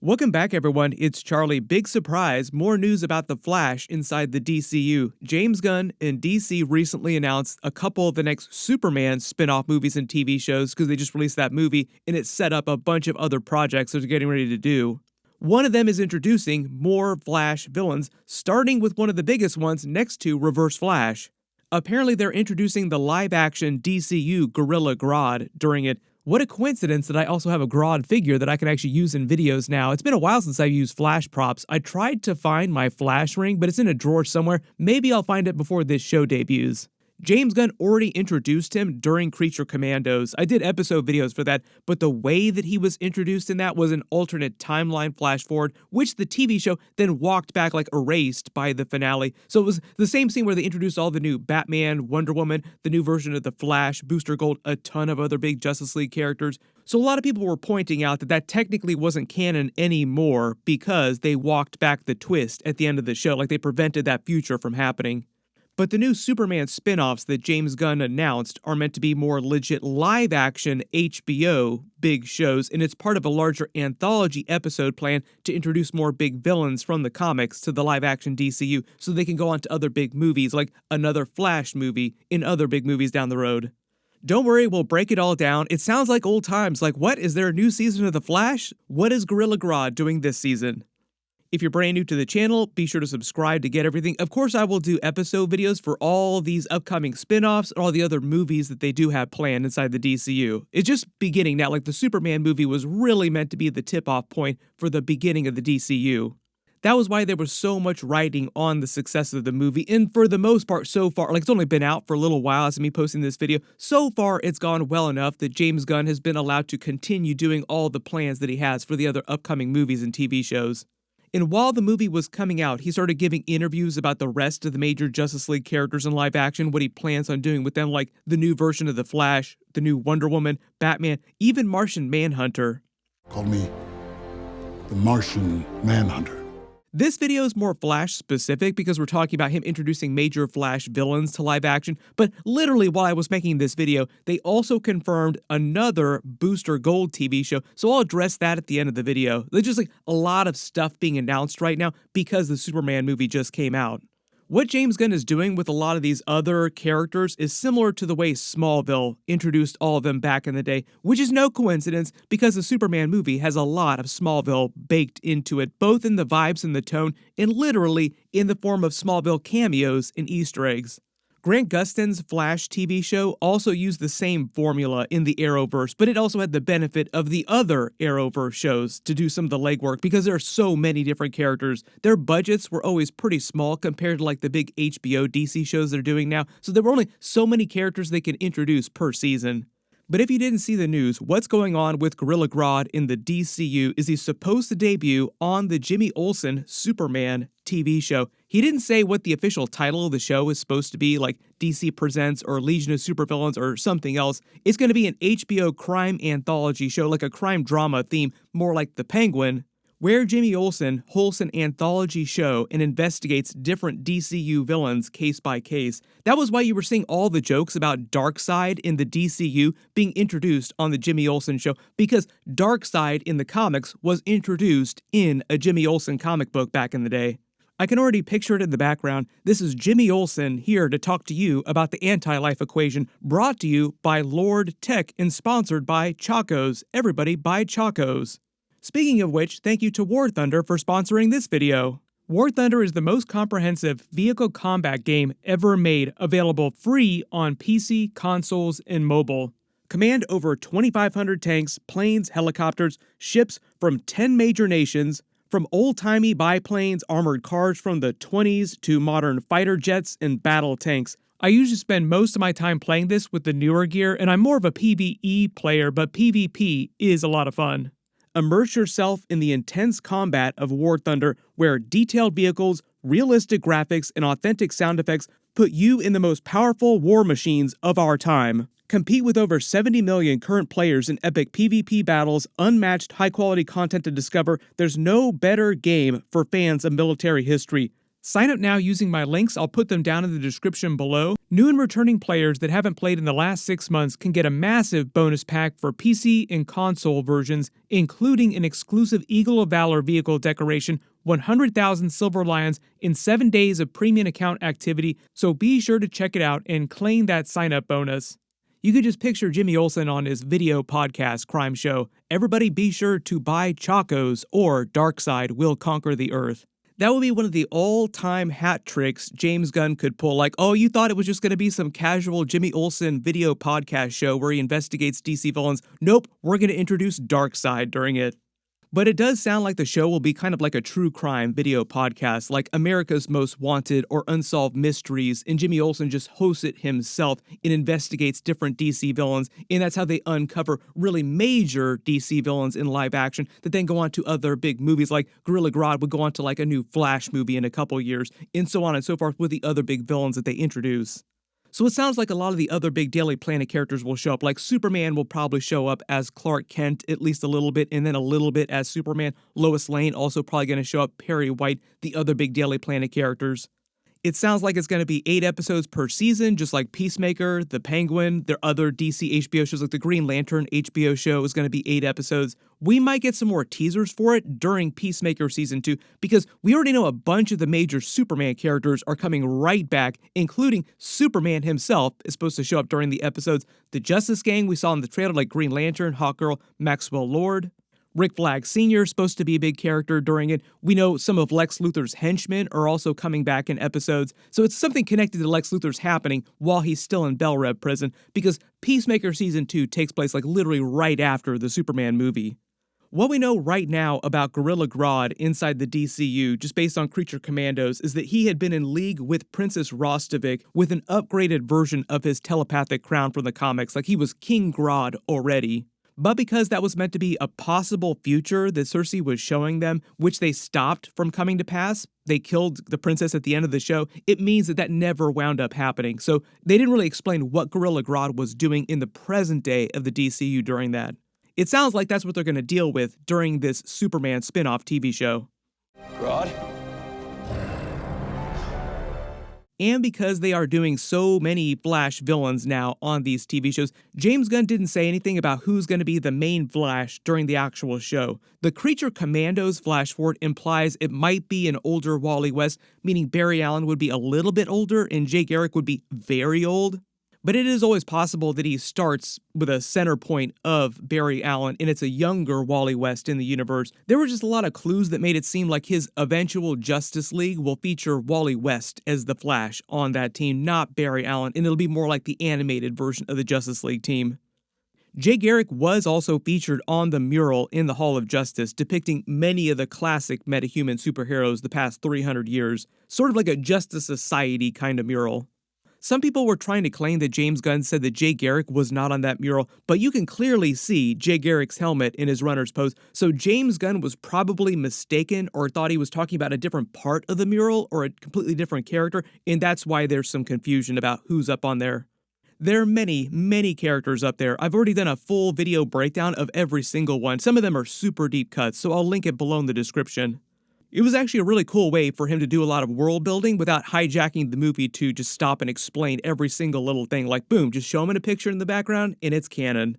Welcome back, everyone. It's Charlie. Big surprise, more news about The Flash inside the DCU. James Gunn and DC recently announced a couple of the next Superman spin-off movies and TV shows because they just released that movie and it set up a bunch of other projects they're getting ready to do. One of them is introducing more Flash villains, starting with one of the biggest ones next to Reverse Flash. Apparently, they're introducing the live-action DCU gorilla Grodd during it. What a coincidence that I also have a Grodd figure that I can actually use in videos now. It's been a while since I've used Flash props. I tried to find my Flash ring, but it's in a drawer somewhere. Maybe I'll find it before this show debuts. James Gunn already introduced him during Creature Commandos. I did episode videos for that, but the way that he was introduced in that was an alternate timeline flash forward, which the TV show then walked back, like erased by the finale. So it was the same scene where they introduced all the new Batman, Wonder Woman, the new version of the Flash, Booster Gold, a ton of other big Justice League characters. So a lot of people were pointing out that that technically wasn't canon anymore because they walked back the twist at the end of the show, like they prevented that future from happening. But the new Superman spin-offs that James Gunn announced are meant to be more legit live-action HBO big shows, and it's part of a larger anthology episode plan to introduce more big villains from the comics to the live-action DCU so they can go on to other big movies, like another Flash movie in other big movies down the road. Don't worry, we'll break it all down. It sounds like old times. Like, what? Is there a new season of The Flash? What is Gorilla Grodd doing this season? If you're brand new to the channel, be sure to subscribe to get everything. Of course, I will do episode videos for all these upcoming spin-offs and all the other movies that they do have planned inside the DCU. It's just beginning now, like the Superman movie was really meant to be the tip-off point for the beginning of the DCU. That was why there was so much writing on the success of the movie, and for the most part so far, like it's only been out for a little while as me posting this video, so far it's gone well enough that James Gunn has been allowed to continue doing all the plans that he has for the other upcoming movies and TV shows. And while the movie was coming out, he started giving interviews about the rest of the major Justice League characters in live action, what he plans on doing with them, like the new version of The Flash, the new Wonder Woman, Batman, even Martian Manhunter. Call me the Martian Manhunter. This video is more Flash specific because we're talking about him introducing major Flash villains to live action, but literally while I was making this video, they also confirmed another Booster Gold TV show, so I'll address that at the end of the video. There's just like a lot of stuff being announced right now because the Superman movie just came out. What James Gunn is doing with a lot of these other characters is similar to the way Smallville introduced all of them back in the day, which is no coincidence because the Superman movie has a lot of Smallville baked into it, both in the vibes and the tone, and literally in the form of Smallville cameos and Easter eggs. Grant Gustin's Flash TV show also used the same formula in the Arrowverse, but it also had the benefit of the other Arrowverse shows to do some of the legwork because there are so many different characters. Their budgets were always pretty small compared to like the big HBO DC shows they're doing now, so there were only so many characters they could introduce per season. But if you didn't see the news, what's going on with Gorilla Grodd in the DCU is he's supposed to debut on the Jimmy Olsen Superman TV show. He didn't say what the official title of the show is supposed to be, like DC Presents or Legion of Supervillains or something else. It's going to be an HBO crime anthology show, like a crime drama theme, more like The Penguin, where Jimmy Olsen hosts an anthology show and investigates different DCU villains case by case. That was why you were seeing all the jokes about Darkseid in the DCU being introduced on the Jimmy Olsen show, because Darkseid in the comics was introduced in a Jimmy Olsen comic book back in the day. I can already picture it in the background. This is Jimmy Olsen here to talk to you about the anti-life equation, brought to you by Lord Tech and sponsored by Chacos. Everybody buy Chacos. Speaking of which, thank you to War Thunder for sponsoring this video. War Thunder is the most comprehensive vehicle combat game ever made, available free on PC, consoles, and mobile. Command over 2,500 tanks, planes, helicopters, ships from 10 major nations, from old-timey biplanes, armored cars from the 20s to modern fighter jets and battle tanks. I usually spend most of my time playing this with the newer gear, and I'm more of a PvE player, but PvP is a lot of fun. Immerse yourself in the intense combat of War Thunder, where detailed vehicles, realistic graphics, and authentic sound effects put you in the most powerful war machines of our time. Compete with over 70 million current players in epic PvP battles, unmatched high-quality content to discover. There's no better game for fans of military history. Sign up now using my links. I'll put them down in the description below. New and returning players that haven't played in the last 6 months can get a massive bonus pack for PC and console versions, including an exclusive Eagle of Valor vehicle decoration, 100,000 Silver Lions, and 7 days of premium account activity, so be sure to check it out and claim that sign-up bonus. You could just picture Jimmy Olsen on his video podcast crime show, "Everybody be sure to buy Chacos or Darkseid will conquer the earth." That would be one of the all-time hat tricks James Gunn could pull. Like, oh, you thought it was just going to be some casual Jimmy Olsen video podcast show where he investigates DC villains. Nope, we're going to introduce Darkseid during it. But it does sound like the show will be kind of like a true crime video podcast, like America's Most Wanted or Unsolved Mysteries, and Jimmy Olsen just hosts it himself and investigates different DC villains, and that's how they uncover really major DC villains in live action that then go on to other big movies, like Gorilla Grodd would go on to like a new Flash movie in a couple years, and so on and so forth with the other big villains that they introduce. So it sounds like a lot of the other big Daily Planet characters will show up, like Superman will probably show up as Clark Kent at least a little bit, and then a little bit as Superman. Lois Lane also probably going to show up, Perry White, the other big Daily Planet characters. It sounds like it's going to be 8 episodes per season, just like Peacemaker, The Penguin, their other DC HBO shows like the Green Lantern HBO show is going to be 8 episodes. We might get some more teasers for it during Peacemaker Season 2, because we already know a bunch of the major Superman characters are coming right back, including Superman himself is supposed to show up during the episodes. The Justice Gang we saw in the trailer, like Green Lantern, Hawkgirl, Maxwell Lord. Rick Flag Sr. is supposed to be a big character during it. We know some of Lex Luthor's henchmen are also coming back in episodes, so it's something connected to Lex Luthor's happening while he's still in Bel Reb prison, because Peacemaker Season 2 takes place like literally right after the Superman movie. What we know right now about Gorilla Grodd inside the DCU, just based on Creature Commandos, is that he had been in league with Princess Rostovik with an upgraded version of his telepathic crown from the comics, like he was King Grodd already. But because that was meant to be a possible future that Cersei was showing them, which they stopped from coming to pass, they killed the princess at the end of the show, it means that that never wound up happening. So they didn't really explain what Gorilla Grodd was doing in the present day of the DCU during that. It sounds like that's what they're going to deal with during this Superman spin-off TV show. Grodd? And because they are doing so many Flash villains now on these TV shows, James Gunn didn't say anything about who's going to be the main Flash during the actual show. The Creature Commandos flash forward implies it might be an older Wally West, meaning Barry Allen would be a little bit older and Jay Garrick would be very old. But it is always possible that he starts with a center point of Barry Allen, and it's a younger Wally West in the universe. There were just a lot of clues that made it seem like his eventual Justice League will feature Wally West as the Flash on that team, not Barry Allen, and it'll be more like the animated version of the Justice League team. Jay Garrick was also featured on the mural in the Hall of Justice, depicting many of the classic metahuman superheroes the past 300 years, sort of like a Justice Society kind of mural. Some people were trying to claim that James Gunn said that Jay Garrick was not on that mural, but you can clearly see Jay Garrick's helmet in his runner's pose, so James Gunn was probably mistaken or thought he was talking about a different part of the mural or a completely different character, and that's why there's some confusion about who's up on there. There are many, many characters up there. I've already done a full video breakdown of every single one. Some of them are super deep cuts, so I'll link it below in the description. It was actually a really cool way for him to do a lot of world building without hijacking the movie to just stop and explain every single little thing. Like, boom, just show him in a picture in the background and it's canon.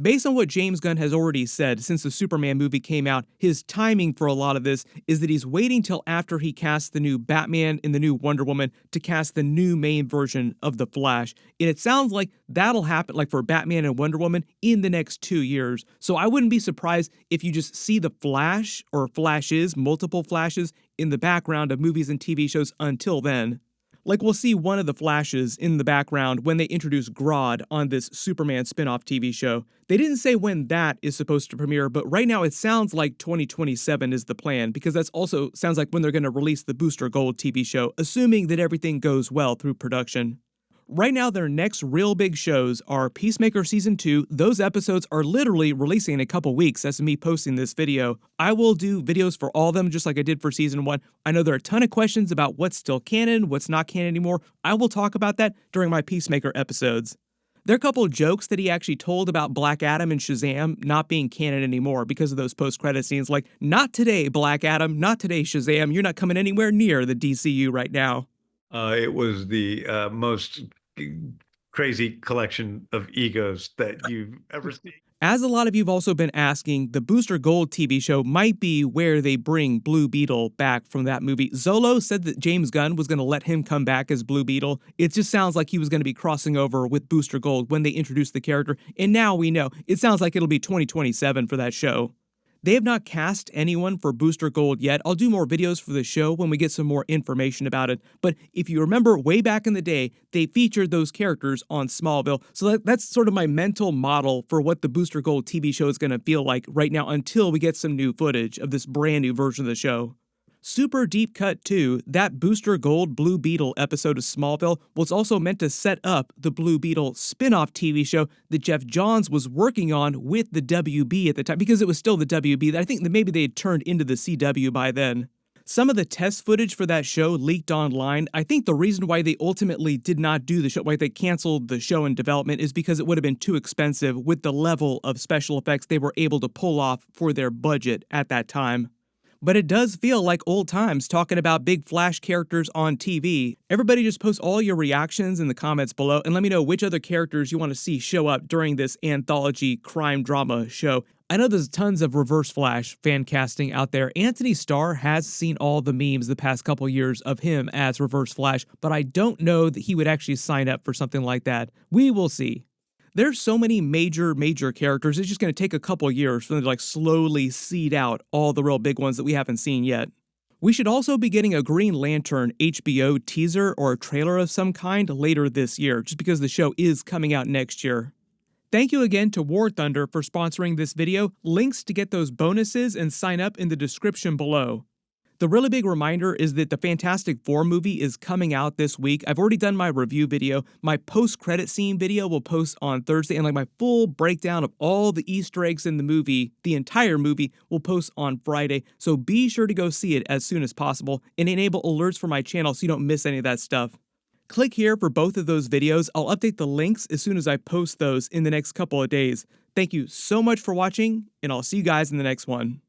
Based on what James Gunn has already said since the Superman movie came out, his timing for a lot of this is that he's waiting till after he casts the new Batman and the new Wonder Woman to cast the new main version of The Flash. And it sounds like that'll happen, like for Batman and Wonder Woman, in the next 2 years. So I wouldn't be surprised if you just see The Flash, or flashes, multiple flashes, in the background of movies and TV shows until then. Like, we'll see one of the Flashes in the background when they introduce Grodd on this Superman spin-off TV show. They didn't say when that is supposed to premiere, but right now it sounds like 2027 is the plan, because that's also sounds like when they're going to release the Booster Gold TV show, assuming that everything goes well through production. Right now, their next real big shows are Peacemaker Season 2. Those episodes are literally releasing in a couple weeks as me posting this video. I will do videos for all of them just like I did for Season 1. I know there are a ton of questions about what's still canon, what's not canon anymore. I will talk about that during my Peacemaker episodes. There are a couple of jokes that he actually told about Black Adam and Shazam not being canon anymore because of those post-credit scenes, like, not today, Black Adam, not today, Shazam, you're not coming anywhere near the DCU right now. It was the most crazy collection of egos that you've ever seen. As a lot of you have also been asking, the Booster Gold TV show might be where they bring Blue Beetle back from that movie. Zolo said that James Gunn was going to let him come back as Blue Beetle. It just sounds like he was going to be crossing over with Booster Gold when they introduced the character, and now we know. It sounds like it'll be 2027 for that show. They have not cast anyone for Booster Gold yet. I'll do more videos for the show when we get some more information about it. But if you remember way back in the day, they featured those characters on Smallville. So that's sort of my mental model for what the Booster Gold TV show is going to feel like right now until we get some new footage of this brand new version of the show. Super Deep Cut 2, that Booster Gold Blue Beetle episode of Smallville was also meant to set up the Blue Beetle spin-off TV show that Jeff Johns was working on with the WB at the time, because it was still the WB. I think that maybe they had turned into the CW by then. Some of the test footage for that show leaked online. I think the reason why they ultimately did not do the show, why they canceled the show in development, is because it would have been too expensive with the level of special effects they were able to pull off for their budget at that time. But it does feel like old times talking about big Flash characters on TV. Everybody just post all your reactions in the comments below and let me know which other characters you want to see show up during this anthology crime drama show. I know there's tons of Reverse Flash fan casting out there. Anthony Starr has seen all the memes the past couple years of him as Reverse Flash, but I don't know that he would actually sign up for something like that. We will see. There's so many major characters, it's just going to take a couple years for them to slowly seed out all the real big ones that we haven't seen yet. We should also be getting a Green Lantern HBO teaser or a trailer of some kind later this year, just because the show is coming out next year. Thank you again to War Thunder for sponsoring this video. Links to get those bonuses and sign up in the description below. The really big reminder is that the Fantastic Four movie is coming out this week. I've already done my review video. My post-credit scene video will post on Thursday, and my full breakdown of all the Easter eggs in the movie, the entire movie, will post on Friday. So be sure to go see it as soon as possible and enable alerts for my channel so you don't miss any of that stuff. Click here for both of those videos. I'll update the links as soon as I post those in the next couple of days. Thank you so much for watching, and I'll see you guys in the next one.